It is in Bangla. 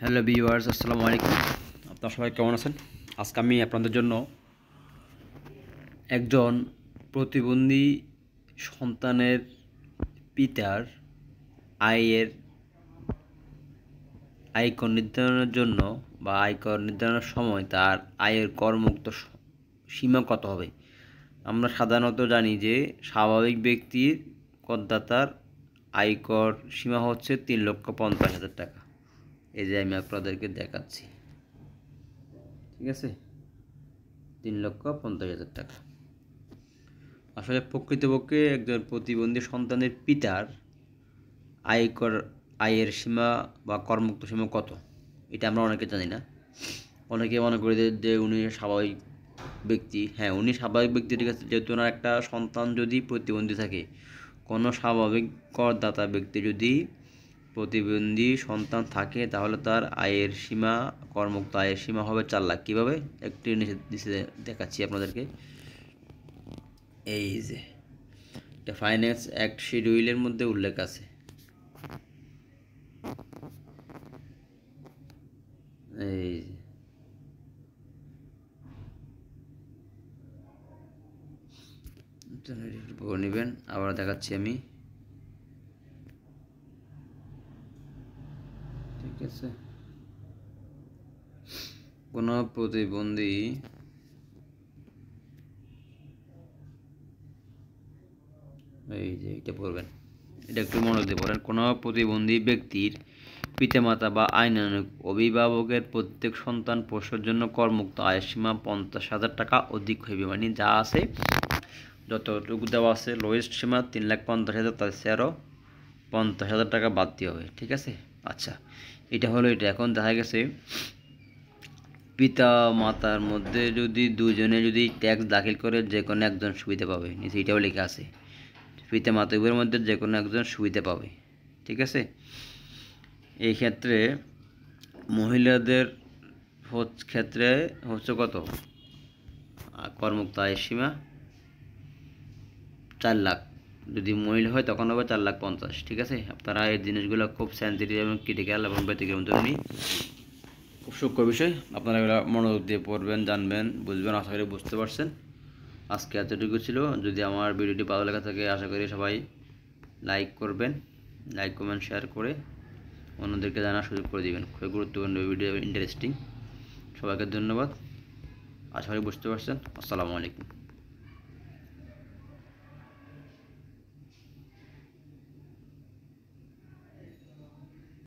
হ্যালো ভিউয়ার্স, আসসালামু আলাইকুম। আপনারা সবাই কেমন আছেন? আজকে আমি আপনাদের জন্য একজন প্রতিবন্ধী সন্তানের পিতার আয়ের আয়কর নির্ধারণের জন্য বা আয়কর নির্ধারণের সময় তার আয়ের করমুক্ত সীমা কত হবে। আমরা সাধারণত জানি যে স্বাভাবিক ব্যক্তির করদাতার আয়কর সীমা হচ্ছে 3,50,000 টাকা। এই যে আমি আপনাদেরকে দেখাচ্ছি, ঠিক আছে, 3,50,000 টাকা। আসলে প্রকৃতপক্ষে একজন প্রতিবন্ধী সন্তানের পিতার আয়ের সীমা বা করমুক্ত সীমা কত, এটা আমরা অনেকে জানি না। অনেকে মনে করি যে উনি স্বাভাবিক ব্যক্তি। হ্যাঁ, উনি স্বাভাবিক ব্যক্তি, ঠিক আছে, যেহেতু ওনার একটা সন্তান যদি প্রতিবন্ধী থাকে, কোনো স্বাভাবিক করদাতা ব্যক্তি যদি প্রতিবন্ধী সন্তান থাকে, তাহলে তার আয়ের সীমা, করমুক্ত আয়ের সীমা হবে 4 লাখ। কীভাবে একটু নিচে দেখাচ্ছি আপনাদেরকে। এই যে এটা ফাইন্যান্স অ্যাক্ট শিডিউলের মধ্যে উল্লেখ আছে। এই পড়ে নেবেন, আবার দেখাচ্ছি আমি, ঠিক আছে। কোনো প্রতিবন্ধী এই যে এটা পড়বেন, এটা একটু মনোযোগ দিয়ে পড়েন। কোনো প্রতিবন্ধী ব্যক্তির পিতামাতা বা আইনানুগ অভিভাবকের প্রত্যেক সন্তান পোষার জন্য করমুক্ত আয়ের সীমা 50,000 টাকা অধিক হইবে। মানে যা আছে, যতটুকু দেওয়া আছে লোয়েস্ট সীমা 3,50,000, তার চেয়ে আরও 50,000 টাকা বাদ দিয়ে হবে, ঠিক আছে। আচ্ছা, এটা হলো এটা। এখন দেখা গেছে পিতা মাতার মধ্যে যদি দুজনে যদি ট্যাক্স দাখিল করে, যে কোনো একজন সুবিধা পাবে। নিচে এটাও লেখা আছে, পিতা মাতা উভয়ের মধ্যে যে কোনো একজন সুবিধা পাবে, ঠিক আছে। এই ক্ষেত্রে মহিলাদের ক্ষেত্রে হচ্ছে কত, করমুক্ত আয়ের সীমা 4 লাখ। যদি মহিলা হয় তখন হবে 4,50,000, ঠিক আছে। আপনারা এই জিনিসগুলো খুব সেন্সিটিভ এবং ক্রিটিক্যাল এবং ব্যতিক্রম ধর্মী, খুব সূক্ষ্ম বিষয়। আপনারা এগুলো মনোযোগ দিয়ে পড়বেন, জানবেন, বুঝবেন। আশা করি বুঝতে পারছেন। আজকে এতটুকু ছিল। যদি আমার ভিডিওটি ভালো লেগে থাকে, আশা করি সবাই লাইক করবেন, লাইক কমেন্ট শেয়ার করে অন্যদেরকে জানার সুযোগ করে দিবেন। খুবই গুরুত্বপূর্ণ ভিডিও, ইন্টারেস্টিং। সবাইকে ধন্যবাদ। আশা করি বুঝতে পারছেন। আসসালামু আলাইকুম।